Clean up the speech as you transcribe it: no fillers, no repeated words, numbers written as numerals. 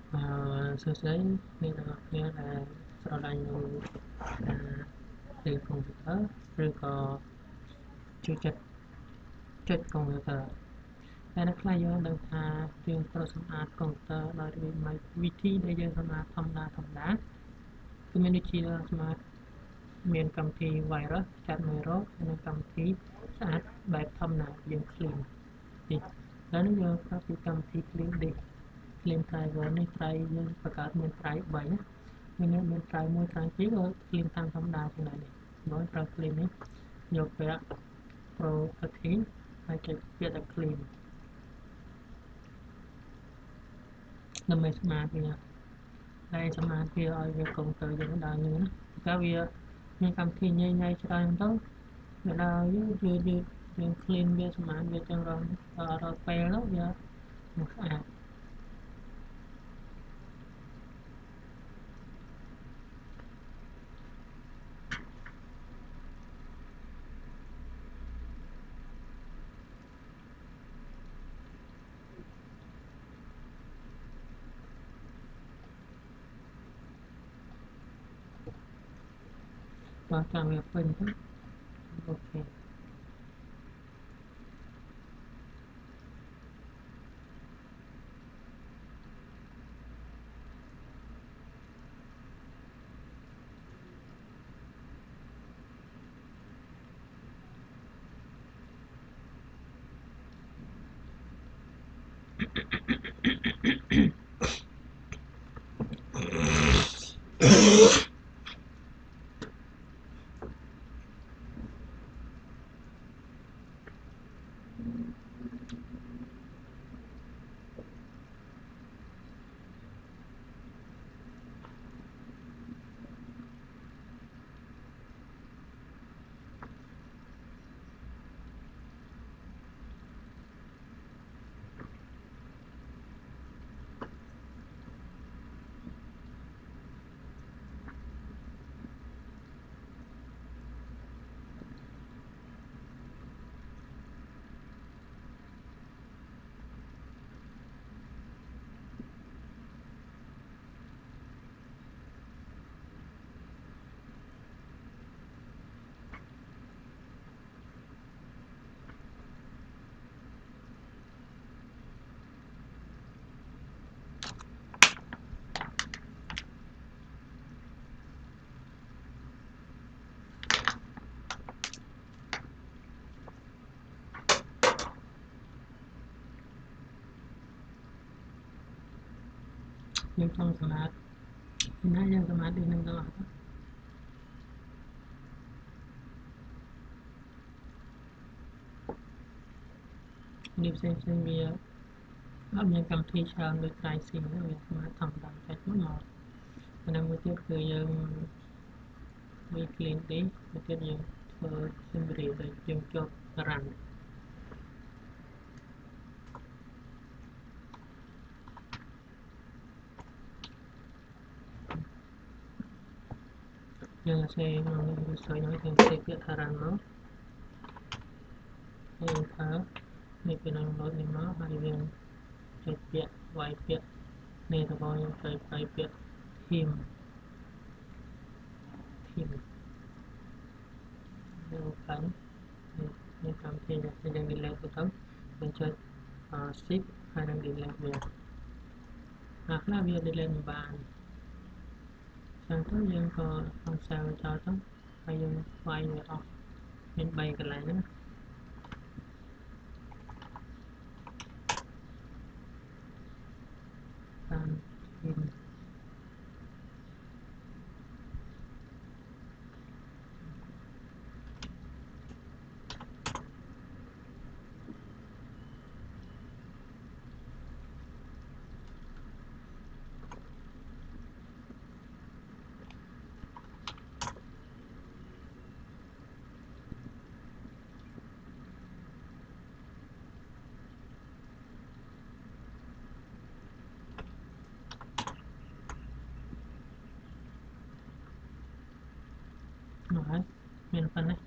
សួស្តីអ្នកទាំងអស់គ្នាដែលស្រឡាញ់នឹងការរៀនកុំព្យូទ័រឬក៏ចូលចិត្តចុចកុំព្យូទ័រតែនៅខ្លះយើងដឹងថាយើងត្រូវសម្អាតកុំព្យូទ័រដោយវិធីដែលយើងសម្អាតធម្មតាគឺមានដូចជាសម្អាតមានកម្មវិធី virus ចាត់មេរោគនិងកម្មវិធីស្អាតបែបធម្មតាយើង clean នេះហើយនេះយើងប្រើពីកម្មវិធី clean disk clean driver នេះ drive យើងបង្កើតមាន drive 3ណាមាន drive 1 drive 2ក៏ clean តាមធម្មតាផងដែរនេះបើប្រើ clean នេះយកពាក្យ property ហើយចុចពាក្យថា clean ដើម្បីស្មាតវាហើយសម្អាតវាឲ្យវាកុំទៅយើងដើរញឿនតែវាមានកម្មវិធីញ៉ៃច្រើនទៅវាដើរយើង clean វាសម្អាតវាទាំងរងដល់ពេលទៅវាមកស្អាតបើចង់វាពេញទៅអូខេយើងចង់សម្អាតណាយើងសម្អាតនេះនឹងដល់អត់នេះផ្សេងវាអត់មានកម្មវិធីច្រើនដូច Drive Sync ទេវាសម្អាតធម្មតាចុចមកហើយមួយទៀតគឺយើងវា clean ទេមួយទៀតយើងធ្វើ summary ដែលយើងជាប់ run យើងសេក្នុងនេះវាសើចហើយយើងសេពាក្យថា run មកហើយថានេះពីនឹងលោតនេះមកហើយយើងចុចពាក្យវាយពាក្យនេះទៅបងយើងចុចវាយពាក្យ theme យើង open នេះកម្មវិធីយើង delete ទៅយើងចុច shift ហើយនឹង delete វាខ្លះវា delete មិនបានចឹងទៅយើងក៏ cancel ចោលទៅហើយយើងវាយវាអស់មាន3កន្លែងហ្នឹងតាម theme rồi miền phần này